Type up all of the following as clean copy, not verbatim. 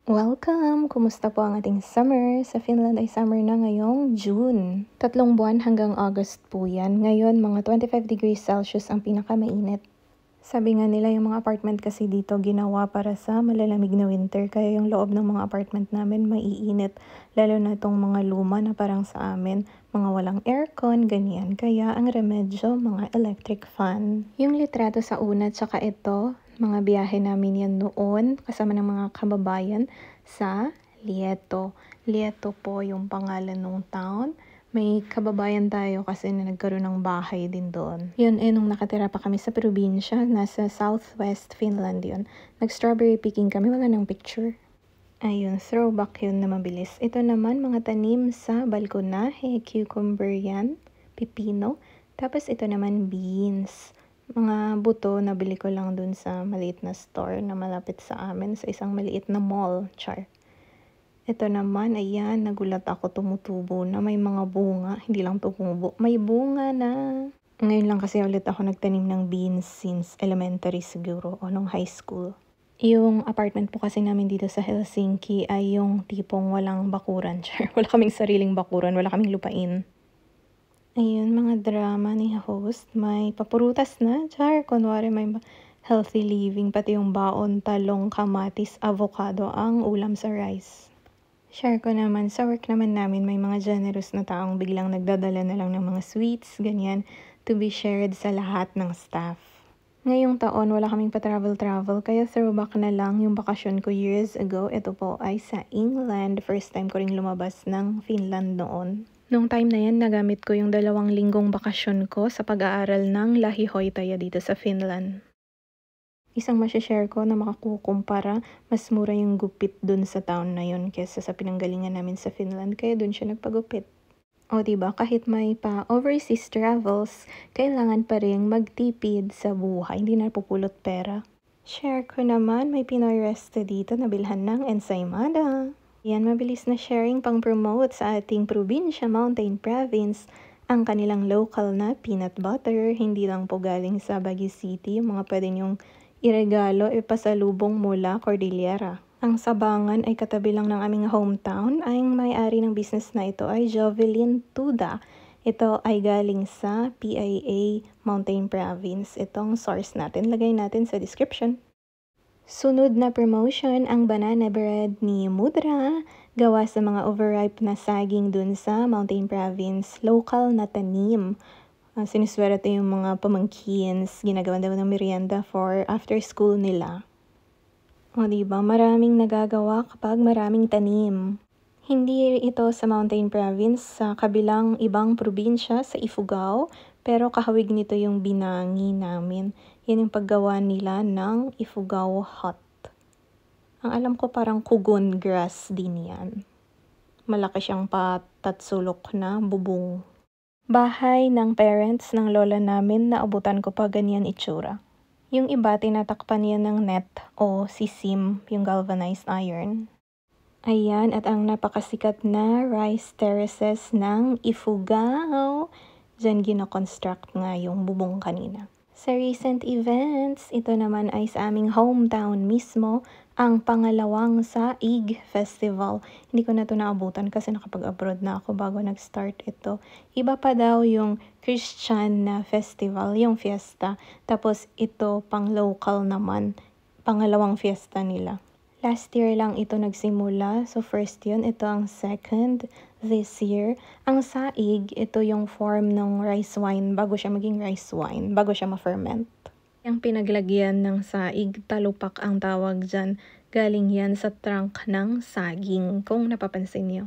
Welcome! Kumusta po ang ating summer? Sa Finland ay summer na ngayong June. 3 buwan hanggang August po yan. Ngayon, mga 25 degrees Celsius ang pinakamainit. Sabi nga nila yung mga apartment kasi dito ginawa para sa malalamig na winter. Kaya yung loob ng mga apartment namin maiinit. Lalo na itong mga luma na parang sa amin. Mga walang aircon, ganyan. Kaya ang remedyo, mga electric fan. Yung litrato sa una, tsaka ito, mga biyahe namin yan noon. Kasama ng mga kababayan sa Lieto. Lieto po yung pangalan ng town. May kababayan tayo kasi na nagkaroon ng bahay din doon. Yun nung nakatira pa kami sa probinsya, nasa southwest Finland yun. Nag-strawberry picking kami, wala nang picture. Ayun, throwback yun na mabilis. Ito naman, mga tanim sa balkonahe, cucumber yan, pipino. Tapos ito naman, beans. Mga buto, nabili ko lang dun sa maliit na store na malapit sa amin, sa isang maliit na mall, char. Ito naman, ayan, nagulat ako, tumutubo na, may mga bunga, hindi lang tumubo, may bunga na. Ngayon lang kasi ulit ako nagtanim ng beans since elementary siguro o nung high school. Yung apartment po kasi namin dito sa Helsinki ay yung tipong walang bakuran. Wala kaming sariling bakuran, wala kaming lupain. Ayun, mga drama ni host, may papurutas na, kunwari may healthy living, pati yung baon, talong, kamatis, avocado, ang ulam sa rice. Share ko naman, sa work naman namin may mga generous na taong biglang nagdadala na lang ng mga sweets, ganyan, to be shared sa lahat ng staff. Ngayong taon, wala kaming pa-travel-travel, kaya throwback na lang yung bakasyon ko years ago. Ito po ay sa England. First time ko ring lumabas ng Finland noon. Nung time na yan, nagamit ko yung 2 linggong bakasyon ko sa pag-aaral ng Lähihoitaja dito sa Finland. Isang masashare ko na makakukumpara, mas mura yung gupit dun sa town na yun kesa sa pinanggalingan namin sa Finland, kaya dun siya nagpagupit. O diba, kahit may pa overseas travels, kailangan pa rin magtipid sa buhay, hindi na pupulot pera. Share ko naman, may Pinoy resto dito na bilhan ng ensaymada. Yan, mabilis na sharing pang promote sa ating probinsya, mountain province, ang kanilang local na peanut butter. Hindi lang po galing sa Baguio City, yung mga pwede nyong iregalo, ipasalubong mula Cordillera. Ang Sabangan ay katabi lang ng aming hometown. Ang may-ari ng business na ito ay Jovelyn Tuda. Ito ay galing sa PIA Mountain Province. Itong source natin, lagay natin sa description. Sunod na promotion, ang banana bread ni Mudra, gawa sa mga overripe na saging dun sa Mountain Province. Local na tanim. Siniswerte yung mga pamangkins, ginagawa daw ng merienda for after school nila. O diba, maraming nagagawa kapag maraming tanim. Hindi ito sa Mountain Province, sa kabilang ibang probinsya sa Ifugao, pero kahawig nito yung binangi namin. Yan yung paggawa nila ng Ifugao hut. Ang alam ko parang kugon grass din yan. Malaki siyang patatsulok na bubong. Bahay ng parents ng lola namin, naabutan ko pa ganyan itsura. Yung iba, tinatakpan yan ng net o sisim, yung galvanized iron. Ayan, at ang napakasikat na rice terraces ng Ifugao. Diyan gina-construct nga yung bubong kanina. Sa recent events, ito naman ay sa aming hometown mismo, ang pangalawang Saig Festival. Hindi ko na ito naabutan kasi nakapag-abroad na ako bago nag-start ito. Iba pa daw yung Christian na festival, yung fiesta. Tapos ito pang local naman, pangalawang fiesta nila. Last year lang ito nagsimula, so first yun, ito ang second this year. Ang saig, ito yung form ng rice wine bago siya maging rice wine, bago siya ma-ferment. Yung pinaglagyan ng saig, talupak ang tawag dyan, galing yan sa trunk ng saging, kung napapansin nyo.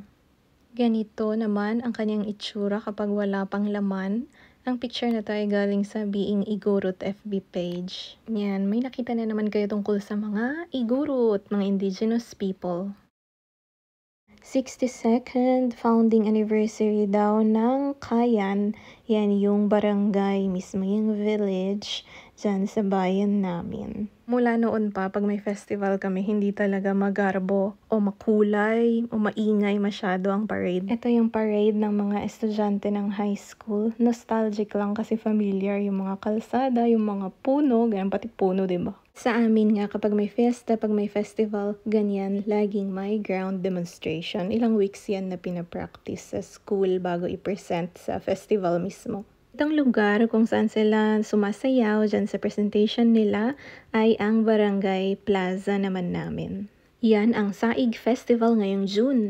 Ganito naman ang kanyang itsura kapag wala pang laman. Ang picture na to ay galing sa Being Igorot FB page. Yan, may nakita na naman kayo tungkol sa mga Igorot, mga indigenous people. 62nd founding anniversary daw ng Kayan. Yan yung barangay, mismo yung village, dyan sa bayan namin. Mula noon pa, pag may festival kami, hindi talaga magarbo o makulay o maingay masyado ang parade. Ito yung parade ng mga estudyante ng high school. Nostalgic lang kasi familiar yung mga kalsada, yung mga puno, ganyan pati puno, diba? Sa amin nga, kapag may fiesta, pag may festival, ganyan, laging may ground demonstration. Ilang weeks yan na pinapractice sa school bago i-present sa festival mismo. Itong lugar kung saan sila sumasayaw dyan sa presentation nila ay ang Barangay Plaza naman namin. Yan ang Saig Festival ngayong June.